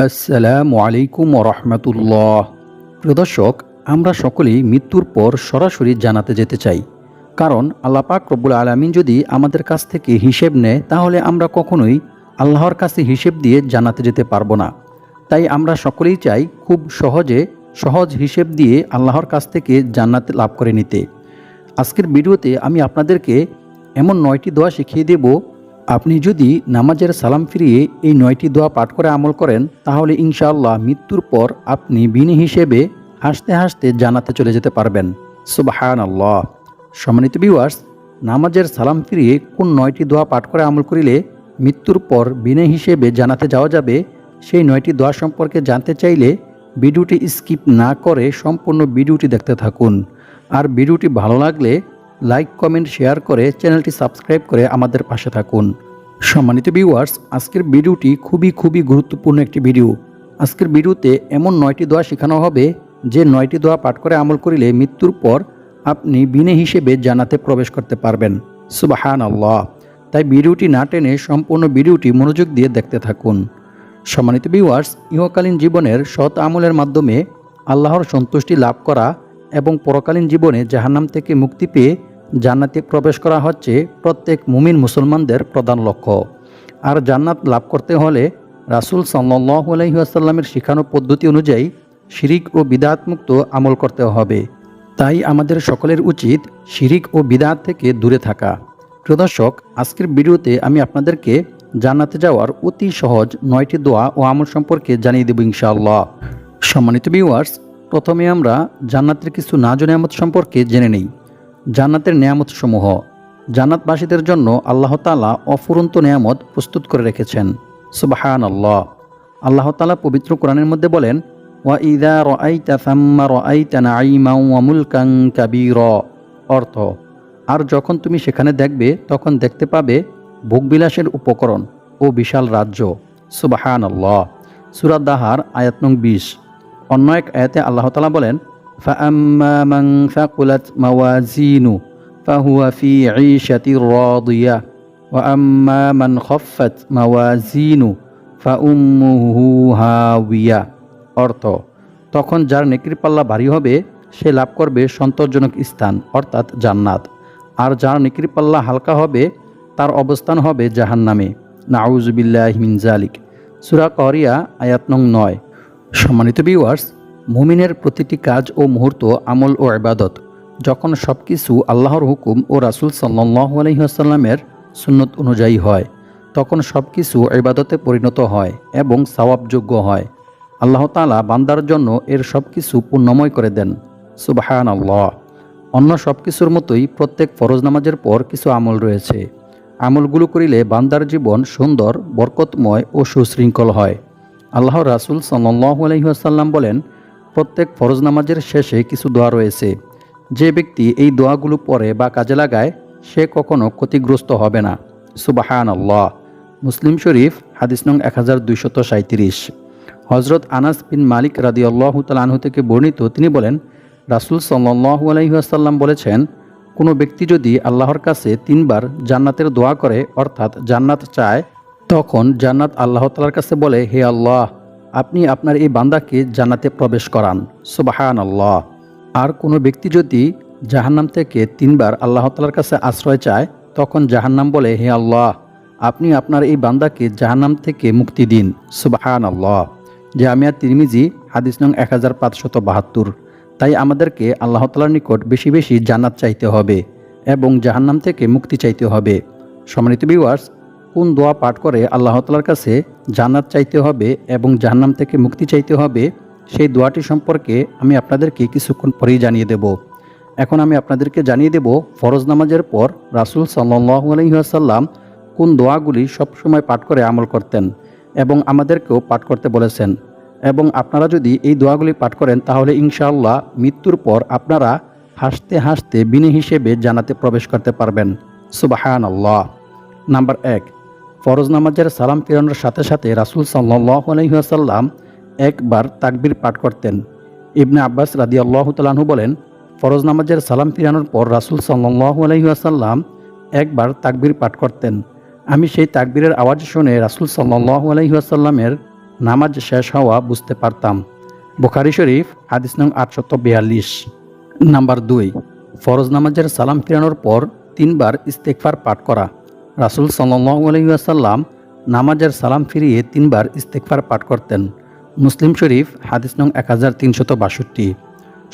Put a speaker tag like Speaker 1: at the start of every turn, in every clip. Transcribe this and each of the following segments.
Speaker 1: আসসালামু আলাইকুম রহমতুল্লাহ। প্রিয় দর্শক, আমরা সকলেই মৃত্যুর পর সরাসরি জান্নাতে যেতে চাই। কারণ আল্লাহ পাক রব্বুল আলামিন যদি আমাদের কাছ থেকে হিসেব নেয়, তাহলে আমরা কখনোই আল্লাহর কাছে হিসেব দিয়ে জান্নাতে যেতে পারবো না। তাই আমরা সকলেই চাই খুব সহজ হিসেব দিয়ে আল্লাহর কাছ থেকে জান্নাত লাভ করে নিতে। আজকের ভিডিওতে আমি আপনাদেরকে এমন 9টি দোয়া শিখিয়ে দেব, আপনি যদি নামাজের সালাম ফিরিয়ে এই 9টি দোয়া পাঠ করে আমল করেন, তাহলে ইনশাআল্লাহ মৃত্যুর পর আপনি বিনি হিসেবে হাসতে হাসতে জান্নাতে চলে যেতে পারবেন। সুবহানাল্লাহ। সম্মানিত ভিউয়ার্স, নামাজের সালাম ফিরিয়ে কোন 9টি দোয়া পাঠ করে আমল করিলে মৃত্যুর পর বিনা হিসেবে জান্নাতে যাওয়া যাবে, সেই 9টি দোয়া সম্পর্কে জানতে চাইলে ভিডিওটি স্কিপ না করে সম্পূর্ণ ভিডিওটি দেখতে থাকুন। আর ভিডিওটি ভালো লাগলে লাইক, কমেন্ট, শেয়ার করে চ্যানেলটি সাবস্ক্রাইব করে আমাদের পাশে থাকুন। সম্মানিত ভিউয়ার্স, আজকের ভিডিওটি খুবই গুরুত্বপূর্ণ একটি ভিডিও। আজকের ভিডিওতে এমন 9টি দোয়া শেখানো হবে, যে 9টি দোয়া পাঠ করে আমল করিলে মৃত্যুর পর আপনি বিনা হিসেবে জান্নাতে প্রবেশ করতে পারবেন। সুবহানাল্লাহ। তাই ভিডিওটি না টেনে সম্পূর্ণ ভিডিওটি মনোযোগ দিয়ে দেখতে থাকুন। সম্মানিত ভিউয়ার্স, ইহকালীন জীবনের সৎ আমলের মাধ্যমে আল্লাহর সন্তুষ্টি লাভ করা এবং পরকালীন জীবনে জাহান্নাম থেকে মুক্তি পেয়ে জান্নাতে প্রবেশ করা হচ্ছে প্রত্যেক মুমিন মুসলমানদের প্রধান লক্ষ্য। আর জান্নাত লাভ করতে হলে রাসূল সাল্লাল্লাহু আলাইহি ওয়াসাল্লামের শিখানো পদ্ধতি অনুযায়ী শিরিক ও বিদআত মুক্ত আমল করতে হবে। তাই আমাদের সকলের উচিত শিরিক ও বিদআত থেকে দূরে থাকা। প্রিয় দর্শক, আজকের ভিডিওতে আমি আপনাদেরকে জান্নাতে যাওয়ার অতি সহজ 9টি দোয়া ও আমল সম্পর্কে জানিয়ে দেব ইনশাআল্লাহ। সম্মানিত ভিউয়ার্স, প্রথমে আমরা জান্নাতের কিছু নাজ নেয়ামত সম্পর্কে জেনে নেই। জান্নাতের নেয়ামত সমূহ। জান্নাতবাসীদের জন্য আল্লাহ তাআলা অফুরন্ত নেয়ামত প্রস্তুত করে রেখেছেন। সুবহানাল্লাহ। আল্লাহ তাআলা পবিত্র কোরআনের মধ্যে বলেন, ওয়া ইযা রাআইতা সাম্মা রাআইতা নাঈমান ওয়া মুলকান কাবীরা। অর্থ, আর যখন তুমি সেখানে দেখবে, তখন দেখতে পাবে ভোগবিলাসের উপকরণ ও বিশাল রাজ্য। সুবহানাল্লাহ। সূরা দাহার আয়াত নং 20। অন্য এক আয়াতে আল্লাহ তাআলা বলেন, ফাআম্মা মান সাকুলাত মাওয়াজিনু ফাহুয়া ফি ঈশাতির রাদিয়াহ ওয়া আম্মা মান খাফফাত মাওয়াজিনু ফাউম্মুহু হাওিয়া। অর্থ, তখন যার নেকির পাল্লা ভারী হবে, সে লাভ করবে সন্তোষজনক স্থান অর্থাৎ জান্নাত। আর যার নেকির পাল্লা হালকা হবে, তার অবস্থান হবে জাহান্নামে। নাউযু বিল্লাহি মিন যালিক। সূরা কারিয়া আয়াত নং 9। সম্মানিত ভিউয়ার্স, মুমিনের প্রতিটি কাজ ও মুহূর্ত আমল ও ইবাদত যখন সব কিছু আল্লাহর হুকুম ও রাসূল সাল্লাল্লাহু আলাইহি ওয়াসাল্লামের সুন্নত অনুযায়ী হয়, তখন সব কিছু ইবাদতে পরিণত হয় এবং সওয়াবযোগ্য হয়। আল্লাহ তাআলা বান্দার জন্য এর সব কিছু পুণ্যময় করে দেন। সুবহানাল্লাহ। অন্য সব কিছুর মতোই প্রত্যেক ফরজ নামাজের পর কিছু আমল রয়েছে। আমলগুলো করিলে বান্দার জীবন সুন্দর, বরকতময় ও সুশৃঙ্খল হয়। আল্লাহর রাসূল সাল্লাল্লাহু আলাইহি ওয়াসাল্লাম বলেন, প্রত্যেক ফরজ নামাজের শেষে কিছু দোয়া রয়েছে। যে ব্যক্তি এই দোয়াগুলো পড়ে বা কাজে লাগায়, সে কখনো ক্ষতিগ্রস্ত হবে না। সুবহানাল্লাহ। মুসলিম শরীফ হাদিস নং 1237। হযরত আনাস বিন মালিক রাদিয়াল্লাহু তাআলা আনহু থেকে বর্ণিত, তিনি বলেন, রাসূল সাল্লাল্লাহু আলাইহি ওয়াসাল্লাম বলেছেন, কোনো ব্যক্তি যদি আল্লাহর কাছে 3 বার জান্নাতের দোয়া করে অর্থাৎ জান্নাত চায়, তখন জান্নাত আল্লাহ তাআলার কাছে বলে, হে আল্লাহ, আপনি আপনার এই বান্দাকে জান্নাতে প্রবেশ করান। সুবহানাল্লাহ। আর কোনো ব্যক্তি যদি জাহান্নাম থেকে 3 বার আল্লাহ তাআলার কাছে আশ্রয় চায়, তখন জাহান্নাম বলে, হে আল্লাহ, আপনি আপনার এই বান্দাকে জাহান্নাম থেকে মুক্তি দিন। সুবহানাল্লাহ। জামিয়া তিরমিজি হাদিস নং 1572। তাই আমাদেরকে আল্লাহ তাআলার নিকট বেশি বেশি জান্নাত চাইতে হবে এবং জাহান্নাম থেকে মুক্তি চাইতে হবে। সম্মানিত ভিউয়ার্স, কোন দোয়া পাঠ করে আল্লাহ তাআলার কাছে জান্নাত চাইতে হবে এবং জাহান্নাম থেকে মুক্তি চাইতে হবে, সেই দোয়াটি সম্পর্কে আমি আপনাদেরকে কিছুক্ষণ পরেই জানিয়ে দেব। এখন আমি আপনাদেরকে জানিয়ে দেব ফরজ নামাজের পর রাসূল সাল্লাল্লাহু আলাইহি ওয়াসাল্লাম কোন দোয়াগুলি সবসময় পাঠ করে আমল করতেন এবং আমাদেরকেও পাঠ করতে বলেছেন। এবং আপনারা যদি এই দোয়াগুলি পাঠ করেন, তাহলে ইনশাআল্লাহ মৃত্যুর পর আপনারা হাসতে হাসতে বিনা হিসেবে জান্নাতে প্রবেশ করতে পারবেন। সুবহানাল্লাহ। নাম্বার 1, ফরজ নামাজের সালাম ফিরানোর সাথে সাথে রাসূল সাল্লাল্লাহু আলাইহি ওয়াসাল্লাম একবার তাকবীর পাঠ করতেন। ইবনে আব্বাস রাদিয়াল্লাহু তাআলা আনহু বলেন, ফরজ নামাজের সালাম ফিরানোর পর রাসূল সাল্লাল্লাহু আলাইহি ওয়াসাল্লাম একবার তাকবীর পাঠ করতেন। আমি সেই তাকবীরের আওয়াজ শুনে রাসূল সাল্লাল্লাহু আলাইহি ওয়াসাল্লামের নামাজ শেষ হওয়া বুঝতে পারতাম। বুখারী শরীফ হাদিস নং 842। নাম্বার 2, ফরজ নামাজের সালাম ফিরানোর পর 3 বার ইস্তেগফার পাঠ করা। রাসূল সাল্লাল্লাহু আলাইহি ওয়াসাল্লাম নামাজের সালাম ফিরিয়ে 3 বার ইস্তেগফার পাঠ করতেন। মুসলিম শরীফ হাদিস নং 1362।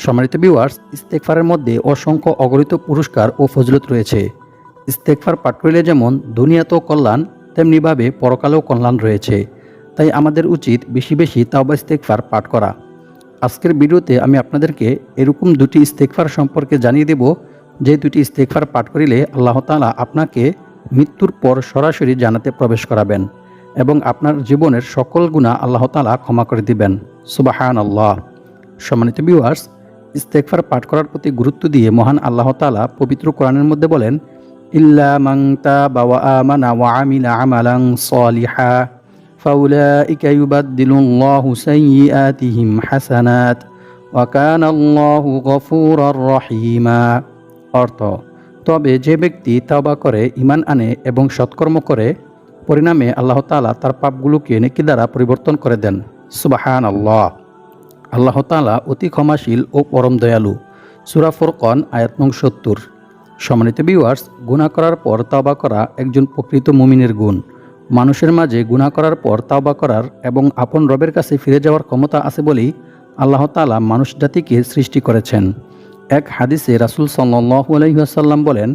Speaker 1: সম্মানিত ভিউয়ার্স, ইস্তেগফারের মধ্যে অসংখ্য অগণিত পুরস্কার ও ফজিলত রয়েছে। ইস্তেগফার পাঠ করলে যেমন দুনিয়াতেও কল্যাণ, তেমনিভাবে পরকালেও কল্যাণ রয়েছে। তাই আমাদের উচিত বেশি বেশি তাওবা ইস্তেগফার পাঠ করা। আজকের ভিডিওতে আমি আপনাদেরকে এরকম 2টি ইস্তেগফার সম্পর্কে জানিয়ে দেব, যে 2টি ইস্তেগফার পাঠ করিলে আল্লাহ তাআলা আপনাকে মৃত্যুর পর সরাসরি জান্নাতে প্রবেশ করাবেন এবং আপনার জীবনের সকল গুনাহ আল্লাহ তাআলা ক্ষমা করে দিবেন। সুবহানাল্লাহ। সম্মানিত ভিউয়ার্স, ইস্তেগফার পাঠ করার প্রতি গুরুত্ব দিয়ে মহান আল্লাহ তাআলা পবিত্র কোরআনের মধ্যে বলেন, ইল্লা মান তাবা ওয়া আমানা ওয়া আমিলা আমালান সলিহা ফাউলাইকা ইউবাদদিলুল্লাহু সাইয়্যাতিহিম হাসানাত ওয়া কানাল্লাহু গফুরার রহিমা। অর্থ, তবে যে ব্যক্তি তাওবা করে, ঈমান আনে এবং সৎকর্ম করে, পরিণামে আল্লাহ তাআলা তার পাপগুলোকে নেকি দ্বারা পরিবর্তন করে দেন। সুবহানাল্লাহ। আল্লাহ তাআলা অতি ক্ষমাশীল ও পরম দয়ালু। সূরা ফুরকান আয়াত নং 70। সম্মানিত ভিউয়ার্স, গুনাহ করার পর তাওবা করা একজন প্রকৃত মুমিনের গুণ। মানুষের মাঝে গুনাহ করার পর তাওবা করার এবং আপন রবের কাছে ফিরে যাওয়ার ক্ষমতা আছে বলেই আল্লাহ তাআলা মানুষ জাতিকে সৃষ্টি করেছেন। এক হাদিসে রাসূল সাল্লাল্লাহু আলাইহি ওয়াসাল্লাম বলেন,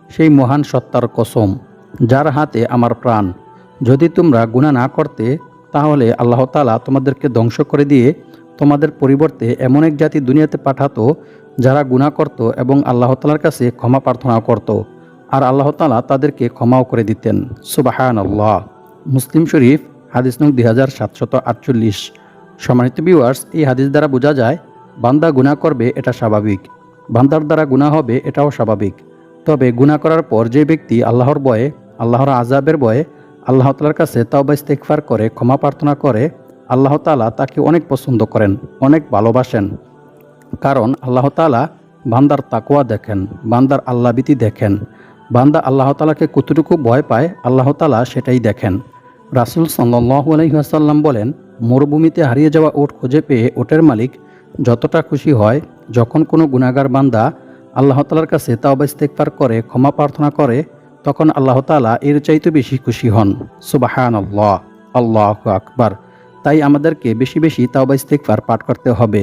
Speaker 1: সেই মহান সত্তার কসম যার হাতে আমার প্রাণ, যদি তোমরা গুনাহ না করতে তাহলে আল্লাহ তাআলা তোমাদেরকে ধ্বংস করে দিয়ে তোমাদের পরিবর্তে এমন এক জাতি দুনিয়াতে পাঠাতো যারা গুনাহ করত এবং আল্লাহ তাআলার কাছে ক্ষমা প্রার্থনা করত, আর আল্লাহ তাআলা তাদেরকে ক্ষমাও করে দিতেন। সুবহানাল্লাহ। মুসলিম শরীফ হাদিস নং 2748। সম্মানিত ভিউয়ার্স, এই হাদিস দ্বারা বোঝা যায় বান্দা গুনাহ করবে এটা স্বাভাবিক, বান্দার দ্বারা গুনাহ হবে এটাও স্বাভাবিক। তবে গুনাহ করার পর যে ব্যক্তি আল্লাহর ভয়ে, আল্লাহর আযাবের ভয়ে আল্লাহ তাআলার কাছে তাওবা ইস্তেগফার করে, ক্ষমা প্রার্থনা করে, আল্লাহ তাআলা তাকে অনেক পছন্দ করেন, অনেক ভালোবাসেন। কারণ আল্লাহ তাআলা বান্দার তাকওয়া দেখেন, বান্দার আল্লাহভীতি দেখেন। বান্দা আল্লাহ তাআলাকে কতটুকু ভয় পায় আল্লাহ তাআলা সেটাই দেখেন। রাসূল সাল্লাল্লাহু আলাইহি ওয়াসাল্লাম বলেন, মরুভূমিতে হারিয়ে যাওয়া উট খুঁজে পেয়ে উটের মালিক যতটা খুশি হয় যখন কোনো গুনাহগার বান্দা আল্লাহ তাআলার কাছে তাওবা ইস্তেগফার করে, ক্ষমা প্রার্থনা করে, তখন আল্লাহ তাআলা এর চাইতে বেশি খুশি হন। সুবহানাল্লাহ। আল্লাহু আকবার। তাই আমাদেরকে বেশি বেশি তাওবা ইস্তেগফার পাঠ করতে হবে।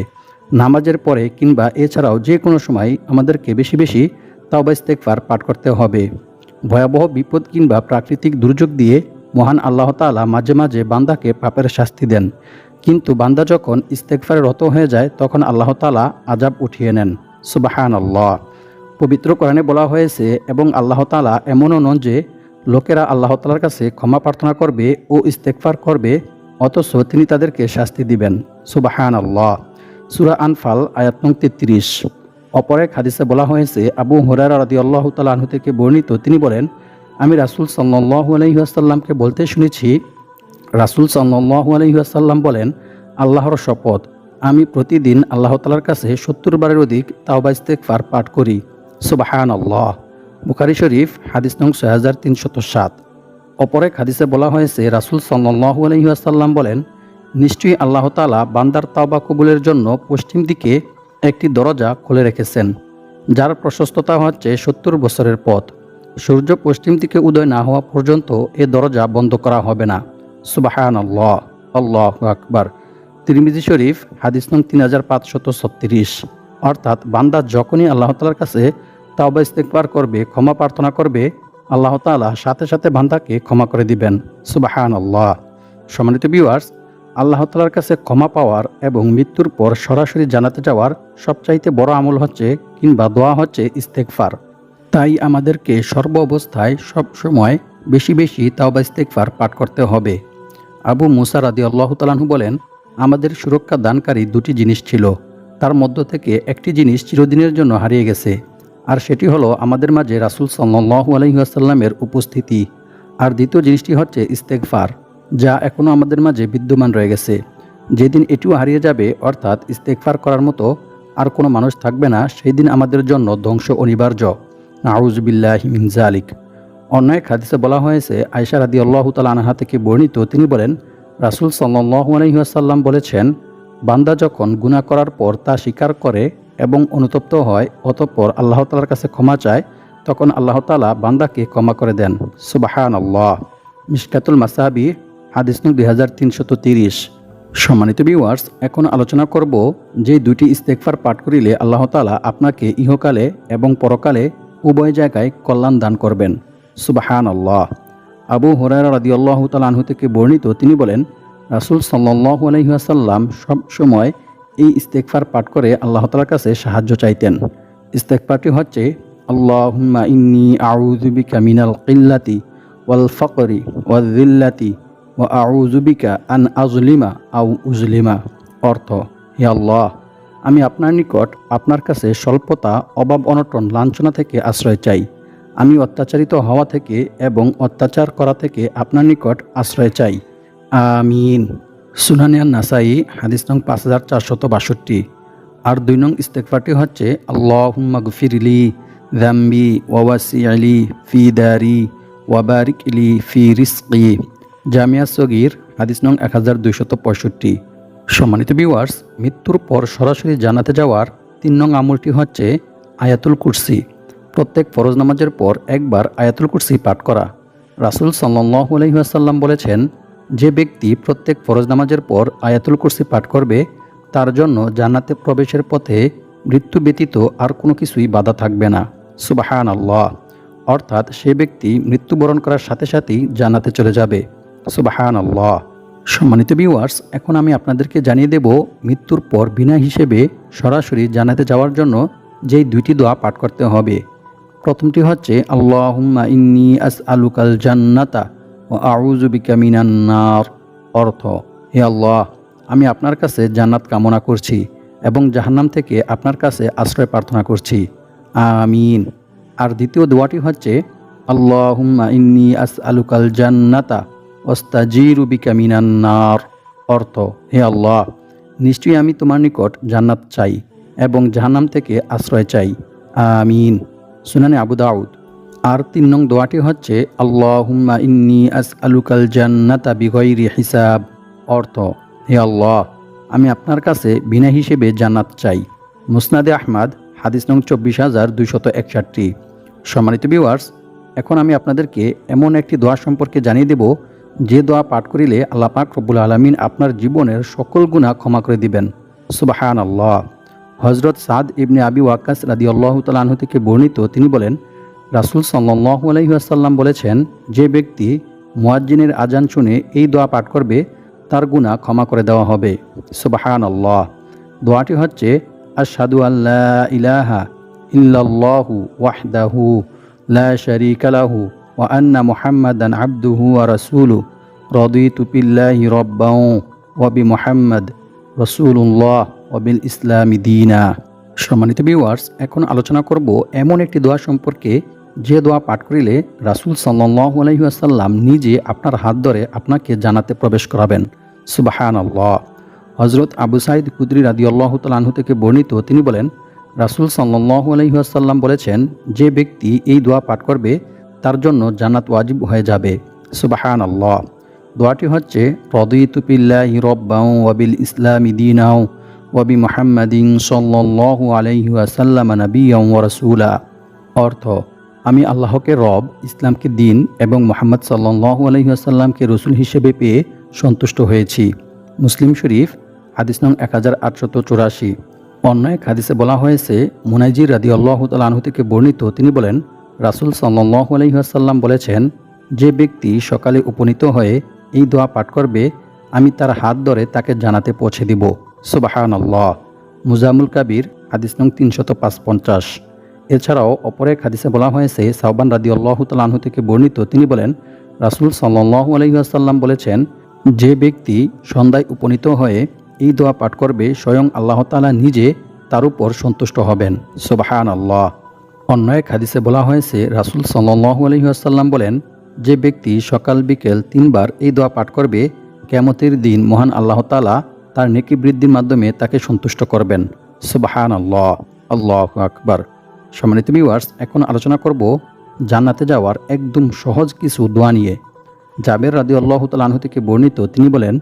Speaker 1: নামাজের পরে কিংবা এছাড়াও যে কোনো সময় আমাদেরকে বেশি বেশি তাওবা ইস্তেগফার পাঠ করতে হবে। ভয়াবহ বিপদ কিংবা প্রাকৃতিক দুর্যোগ দিয়ে মহান আল্লাহ তাআলা মাঝে মাঝে বান্দাকে পাপের শাস্তি দেন, কিন্তু বান্দা যখন ইস্তেগফারে রত হয়ে যায় তখন আল্লাহ তাআলা আযাব উঠিয়ে নেন। সুবহানাল্লাহ। পবিত্র কোরআনে বলা হয়েছে, এবং আল্লাহ তাআলা এমনও নন যে লোকেরা আল্লাহ তাআলার কাছে ক্ষমা প্রার্থনা করবে ও ইস্তেগফার করবে অথচ তিনি তাদেরকে শাস্তি দিবেন। সুবহানাল্লাহ। সূরা আনফাল আয়াত নং 33। অপর এক হাদিসে বলা হয়েছে, আবু হুরায়রা রাদিয়াল্লাহু তাআলা আনহু থেকে বর্ণিত, তিনি বলেন, আমি রাসূল সাল্লাল্লাহু আলাইহি ওয়াসাল্লামকে বলতে শুনেছি, রাসূল সাল্লাল্লাহু আলাইহি ওয়াসাল্লাম বলেন, আল্লাহর শপথ, আমি প্রতিদিন আল্লাহ তাআলার কাছে 70 বারের অধিক তাওবা ইস্তেগফার পাঠ করি। সুবহানাল্লাহ। বুখারী শরীফ হাদিস নং 6307। অপর এক হাদিসে বলা হয়েছে, রাসূল সাল্লাল্লাহু আলাইহি ওয়াসাল্লাম বলেন, নিশ্চয়ই আল্লাহ তাআলা বান্দার তাওবা কবুলের জন্য পশ্চিম দিকে একটি দরজা খুলে রেখেছেন, যার প্রশস্ততা হচ্ছে 70 বছরের পথ। সূর্য পশ্চিম দিকে উদয় না হওয়া পর্যন্ত এ দরজা বন্ধ করা হবে না। সুবহানাল্লাহ। আল্লাহু আকবার। তিরমিজি শরীফ হাদিস নং 3536। অর্থাৎ বান্দা যখনই আল্লাহ তাআলার কাছে তাওবা ইস্তেগফার করবে, ক্ষমা প্রার্থনা করবে, আল্লাহ তাআলা সাথে সাথে বান্দাকে ক্ষমা করে দিবেন। সুবহানাল্লাহ। সম্মানিত ভিউয়ার্স, আল্লাহ তাআলার কাছে ক্ষমা পাওয়ার এবং মৃত্যুর পর সরাসরি জান্নাতে যাওয়ার সবচাইতে বড় আমল হচ্ছে কিংবা দোয়া হচ্ছে ইস্তেগফার। তাই আমাদেরকে সর্ব অবস্থায় সবসময় বেশি বেশি তাওবা ইস্তেগফার পাঠ করতে হবে। আবু মুসা রাদিয়াল্লাহু তাআলা আনহু বলেন, আমাদের সুরক্ষা দানকারী 2টি জিনিস ছিল, তার মধ্য থেকে একটি জিনিস চিরদিনের জন্য হারিয়ে গেছে, আর সেটি হলো আমাদের মাঝে রাসূল সাল্লাল্লাহু আলাইহি ওয়াসাল্লামের উপস্থিতি। আর দ্বিতীয় জিনিসটি হচ্ছে ইস্তেগফার, যা এখনও আমাদের মাঝে বিদ্যমান রয়ে গেছে। যেদিন এটিও হারিয়ে যাবে, অর্থাৎ ইস্তেগফার করার মতো আর কোনো মানুষ থাকবে না, সেই দিন আমাদের জন্য ধ্বংস অনিবার্য। নাউযু বিল্লাহি মিন যালিক। অন্য এক হাদিসে বলা হয়েছে, আয়েশা রাদিয়াল্লাহু তাআলা আনহা থেকে বর্ণিত, তিনি বলেন, রাসূল সাল্লাল্লাহু আলাইহি ওয়াসাল্লাম বলেছেন, বান্দা যখন গুনাহ করার পর তা স্বীকার করে এবং অনুতপ্ত হয়, অতঃপর আল্লাহ তাআলার কাছে ক্ষমা চায়, তখন আল্লাহ তাআলা বান্দাকে ক্ষমা করে দেন। সুবহানাল্লাহ। মিশকাতুল মাসাবি হাদিস নং 2330। সম্মানিত ভিউয়ার্স, এখন আলোচনা করব যে দুটি ইস্তেগফার পাঠ করিলে আল্লাহ তাআলা আপনাকে ইহকালে এবং পরকালে উভয় জায়গায় কল্যাণ দান করবেন। সুবহানাল্লাহ। আবু হুরায়রা রাদিয়াল্লাহু তাআলা আনহু থেকে বর্ণিত, তিনি বলেন, রাসূল সাল্লাল্লাহু আলাইহি ওয়াসাল্লাম সব সময় এই ইস্তেগফার পাঠ করে আল্লাহ তাআলার কাছে সাহায্য চাইতেন। ইস্তেগফারটি হচ্ছে, আল্লাহুম্মা ইন্নী আউযু বিকা মিনাল কিল্লাতি ওয়াল ফাকরি ওয়াল যিল্লাতি ওয়া আউযু বিকা আন আযলিমা আও উযলিমা। অর্থ, হে আল্লাহ, আমি আপনার নিকট আপনার কাছে স্বল্পতা, অভাব, অনটন, লাঞ্ছনা থেকে আশ্রয় চাই। আমি অত্যাচারিত হওয়া থেকে এবং অত্যাচার করা থেকে আপনার নিকট আশ্রয় চাই। আমিন। সুনানিয়ান নাসাই হাদিস নং 5462। আর 2 নং ইস্তেগফারটি হচ্ছে, আল্লাহুম্মা গফিরলি যামবি ওয়া ওয়াসি'লি ফি দারি ওয়া বারিক লি ফি রিজকি। জামিয়া সগীর হাদিস নং 1265। সম্মানিত ভিউয়ার্স, মৃত্যুর পর সরাসরি জান্নাতে যাওয়ার 3 নং আমলটি হচ্ছে আয়াতুল কুরসি। প্রত্যেক ফরজ নামাজের পর একবার আয়াতুল কুরসি পাঠ করা। রাসূল সাল্লাল্লাহু আলাইহি ওয়াসাল্লাম বলেছেন, যে ব্যক্তি প্রত্যেক ফরজ নামাজের পর আয়াতুল কুরসি পাঠ করবে, তার জন্য জান্নাতে প্রবেশের পথে মৃত্যু ব্যতীত আর কোনো কিছুই বাধা থাকবে না। সুবহানাল্লাহ। অর্থাৎ সে ব্যক্তি মৃত্যুবরণ করার সাথে সাথেই জান্নাতে চলে যাবে। সুবহানাল্লাহ। সম্মানিত ভিউয়ার্স, এখন আমি আপনাদেরকে জানিয়ে দেব মৃত্যুর পর বিনা হিসেবে সরাসরি জান্নাতে যাওয়ার জন্য যেই 2টি দোয়া পাঠ করতে হবে। প্রথমটি হচ্ছে, আল্লাহুম্মা ইন্নী আসআলুকাল জান্নাতা ওয়া আউযু বিকা মিনান নার। অর্থ, হে আল্লাহ, আমি আপনার কাছে জান্নাত কামনা করছি এবং জাহান্নাম থেকে আপনার কাছে আশ্রয় প্রার্থনা করছি। আমিন। আর দ্বিতীয় দোয়াটি হচ্ছে, আল্লাহুম্মা ইন্নী আসআলুকাল জান্নাতা ওয়াস্তাজিরু বিকা মিনান নার। অর্থ, হে আল্লাহ, নিশ্চয়ই আমি তোমার নিকট জান্নাত চাই এবং জাহান্নাম থেকে আশ্রয় চাই। আমিন। সুনানে আবু দাউদ। আর 3 নং দোয়াটি হচ্ছে, আল্লাহুম্মা ইন্নী আসআলুকাল জান্নাতা বিগাইরি হিসাব। অর্থ, হে আল্লাহ, আমি আপনার কাছে বিনা হিসেবে জান্নাত চাই। মুসনাদে আহমদ হাদিস নং 24261। সম্মানিত ভিউয়ার্স, এখন আমি আপনাদেরকে এমন একটি দোয়া সম্পর্কে জানিয়ে দেব, যে দোয়া পাঠ করিলে আল্লাহ পাক রব্বুল আলামিন আপনার জীবনের সকল গুনাহ ক্ষমা করে দিবেন। সুবহানাল্লাহ। হযরত সাদ ইবনে আবি ওয়াক্কাস রাদিয়াল্লাহু তাআলা আনহু থেকে বর্ণিত, তিনি বলেন, রাসূল সাল্লাল্লাহু আলাইহি ওয়াসাল্লাম বলেছেন, যে ব্যক্তি মুয়াজ্জিনের আজান শুনে এই দোয়া পাঠ করবে, তার গুনাহ ক্ষমা করে দেওয়া হবে। সুবহানাল্লাহ। দোয়াটি হচ্ছে, আশহাদু আল্লা ইলাহা ইল্লাল্লাহু ওয়াহদাহু লা শারীকা লাহু ওয়া আন্না মুহাম্মাদান আবদুহু ওয়া রাসূলুহু রাদিতু বিল্লাহি রাব্বান ওয়া বিমুহাম্মাদ রাসূলুল্লাহ ওয়া বিল ইসলামি দীনা। সম্মানিত ভিউয়ার্স, এখন আলোচনা করব এমন একটি দোয়া সম্পর্কে, যে দোয়া পাঠ করিলে রাসূল সাল্লাল্লাহু আলাইহি ওয়াসাল্লাম নিজে আপনার হাত ধরে আপনাকে জান্নাতে প্রবেশ করাবেন। সুবহানাল্লাহ। হযরত আবু সাঈদ খুদরি রাদিয়াল্লাহু তাআলা আনহু থেকে বর্ণিত, তিনি বলেন, রাসূল সাল্লাল্লাহু আলাইহি ওয়াসাল্লাম বলেছেন, যে ব্যক্তি এই দোয়া পাঠ করবে, তার জন্য জান্নাত ওয়াজিব হয়ে যাবে। সুবহানাল্লাহ। দোয়াটি হচ্ছে, রাদিতু বিল্লাহি রাব্বান ওয়া বিল ইসলামি দীনাও ওয়া বিমুহাম্মাদিন সাল্লাল্লাহু আলাইহি ওয়াসাল্লাম নাবিয়্যান ওয়া রাসূলা। অর্থ, আমি আল্লাহকে রব, ইসলামকে দিন এবং মুহাম্মদ সাল্লাল্লাহু আলাইহি ওয়াসাল্লামকে রাসূল হিসেবে পেয়ে সন্তুষ্ট হয়েছি। মুসলিম শরীফ হাদিস নং 1884। অন্য এক হাদিসে বলা হয়েছে, মুনাইজির রাদিয়াল্লাহু তাআলা আনহু থেকে বর্ণিত, তিনি বলেন, রাসূল সাল্লাল্লাহু আলাইহি ওয়াসাল্লাম বলেছেন, যে ব্যক্তি সকালে উপনীত হয়ে এই দোয়া পাঠ করবে, আমি তার হাত ধরে তাকে জান্নাতে পৌঁছে দিব। সুবহানাল্লাহ। মুজামুল কাবির হাদিস নং 355। এছাড়াও অপর এক হাদিসে বলা হয়েছে, সাওবান রাদিয়াল্লাহু তাআলা আনহু থেকে বর্ণিত, তিনি বলেন, রাসূল সাল্লাল্লাহু আলাইহি ওয়াসাল্লাম বলেছেন, যে ব্যক্তি সন্ধ্যায় উপনীত হয়ে এই দোয়া পাঠ করবে, স্বয়ং আল্লাহ তাআলা নিজে তার উপর সন্তুষ্ট হবেন। সুবহানাল্লাহ। অন্য এক হাদিসে বলা হয়েছে, রাসূল সাল্লাল্লাহু আলাইহি ওয়াসাল্লাম বলেন, যে ব্যক্তি সকাল বিকেল 3 বার এই দোয়া পাঠ করবে, কিয়ামতের দিন মহান আল্লাহ তাআলা তার নেকি বৃদ্ধির মাধ্যমে তাকে সন্তুষ্ট করবেন। সুবহানাল্লাহ। আল্লাহু আকবার। সম্মানিত ভিউয়ার্স, এখন আলোচনা করব জান্নাতে যাওয়ার একদম সহজ কিছু দোয়া নিয়ে। জাবের রাদিয়াল্লাহু তাআলা আনহু থেকে বর্ণিত, তিনি বলেন,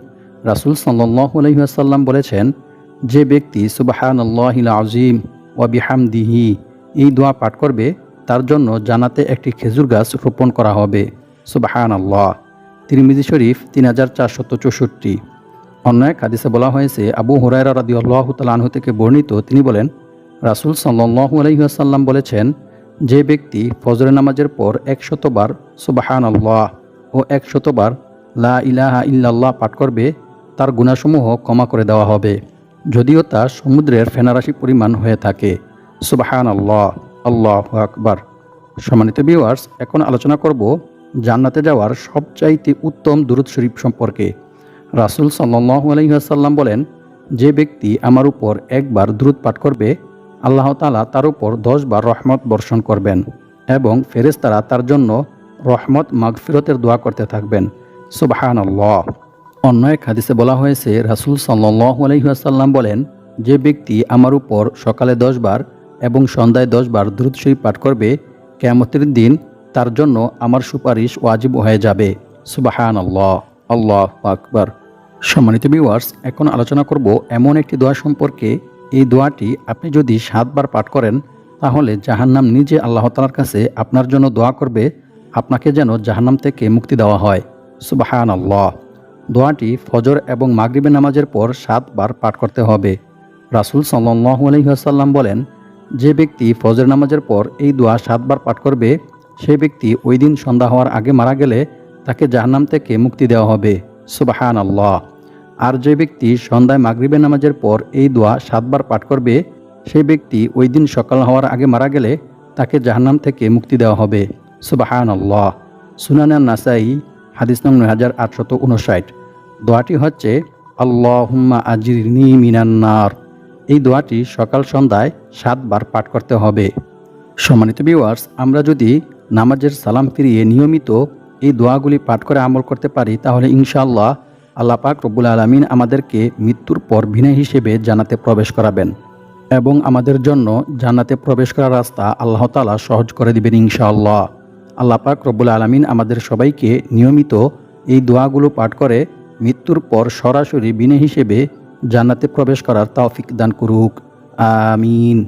Speaker 1: রাসূল সাল্লাল্লাহু আলাইহি ওয়াসাল্লাম বলেছেন, যে ব্যক্তি সুবহানাল্লাহিল আযীম ওয়া বিহামদিহি এই দোয়া পাঠ করবে, তার জন্য জান্নাতে একটি খেজুর গাছ রোপণ করা হবে। সুবহানাল্লাহ। তিরমিজি শরীফ 3464। অন্য এক হাদিসে বলা হয়েছে, আবু হুরায়রা রাদিয়াল্লাহু তাআলা আনহু থেকে বর্ণিত, তিনি বলেন, রাসূল সাল্লাল্লাহু আলাইহি ওয়াসাল্লাম বলেছেন, যে ব্যক্তি ফজরের নামাজের পর 100 বার সুবহানাল্লাহ ও 100 বার লা ইলাহা ইল্লাল্লাহ পাঠ করবে, তার গুনাহসমূহ ক্ষমা করে দেওয়া হবে, যদিও তা সমুদ্রের ফেনারাশি পরিমাণ হয়ে থাকে। সুবহানাল্লাহ, আল্লাহু আকবার। সম্মানিত ভিউয়ার্স, এখন আলোচনা করব জান্নাতে যাওয়ার সবচাইতে উত্তম দুরূদ শরীফ সম্পর্কে। রাসূল সাল্লাল্লাহু আলাইহি ওয়াসাল্লাম বলেন, যে ব্যক্তি আমার উপর একবার দুরূদ পাঠ করবে, আল্লাহ তাআলা তার উপর 10 বার রহমত বর্ষণ করবেন এবং ফেরেশতারা তার জন্য রহমত মাগফিরতের দোয়া করতে থাকবেন। সুবহানাল্লাহ। অন্য এক হাদিসে বলা হয়েছে, রাসূল সাল্লাল্লাহু আলাইহি ওয়াসাল্লাম বলেন, যে ব্যক্তি আমার উপর সকালে 10 বার এবং সন্ধ্যায় 10 বার দুরূদ শরীফ পাঠ করবে, কিয়ামতের দিন তার জন্য আমার সুপারিশ ওয়াজিব হয়ে যাবে। সুবহানাল্লাহ, আল্লাহু আকবার। সম্মানিত ভিউয়ার্স, এখন আলোচনা করব এমন একটি দোয়া সম্পর্কে। এই দোয়াটি আপনি যদি 7 বার পাঠ করেন, তাহলে জাহান্নাম নিজে আল্লাহ তাআলার কাছে আপনার জন্য দোয়া করবে, আপনাকে যেন জাহান্নাম থেকে মুক্তি দেওয়া হয়। সুবহানাল্লাহ। দোয়াটি ফজর এবং মাগরিবের নামাজের পর 7 বার পাঠ করতে হবে। রাসূল সাল্লাল্লাহু আলাইহি ওয়াসাল্লাম বলেন, যে ব্যক্তি ফজর নামাজের পর এই দোয়া 7 বার পাঠ করবে, সেই ব্যক্তি ওই দিন সন্ধ্যা হওয়ার আগে মারা গেলে তাকে জাহান্নাম থেকে মুক্তি দেওয়া হবে। সুবহানাল্লাহ। আর যে ব্যক্তি সন্ধ্যায় মাগরিবের নামাজের পর এই দোয়া 7 বার পাঠ করবে, সেই ব্যক্তি ওই দিন সকাল হওয়ার আগে মারা গেলে তাকে জাহান্নাম থেকে মুক্তি দেওয়া হবে। সুবহানাল্লাহ। সুনানে নাসাই হাদিস নং 9859। দোয়াটি হচ্ছে, আল্লাহুম্মা আজিরনি মিনান নার। এই দোয়াটি সকাল সন্ধ্যায় 7 বার পাঠ করতে হবে। সম্মানিত ভিউয়ার্স, আমরা যদি নামাজের সালাম ফিরিয়ে নিয়মিত এই দোয়াগুলি পাঠ করে আমল করতে পারি, তাহলে ইনশাআল্লাহ আল্লাহ পাক রব্বুল আলামিন আমাদেরকে মৃত্যুর পর বিনয় হিসেবে জান্নাতে প্রবেশ করাবেন এবং আমাদের জন্য জান্নাতে প্রবেশ করার রাস্তা আল্লাহ তাআলা সহজ করে দিবেন ইনশাআল্লাহ। আল্লাহ পাক রব্বুল আলামিন আমাদের সবাইকে নিয়মিত এই দোয়াগুলো পাঠ করে মৃত্যুর পর সরাসরি বিনয় হিসেবে জান্নাতে প্রবেশ করার তৌফিক দান করুক। আমিন।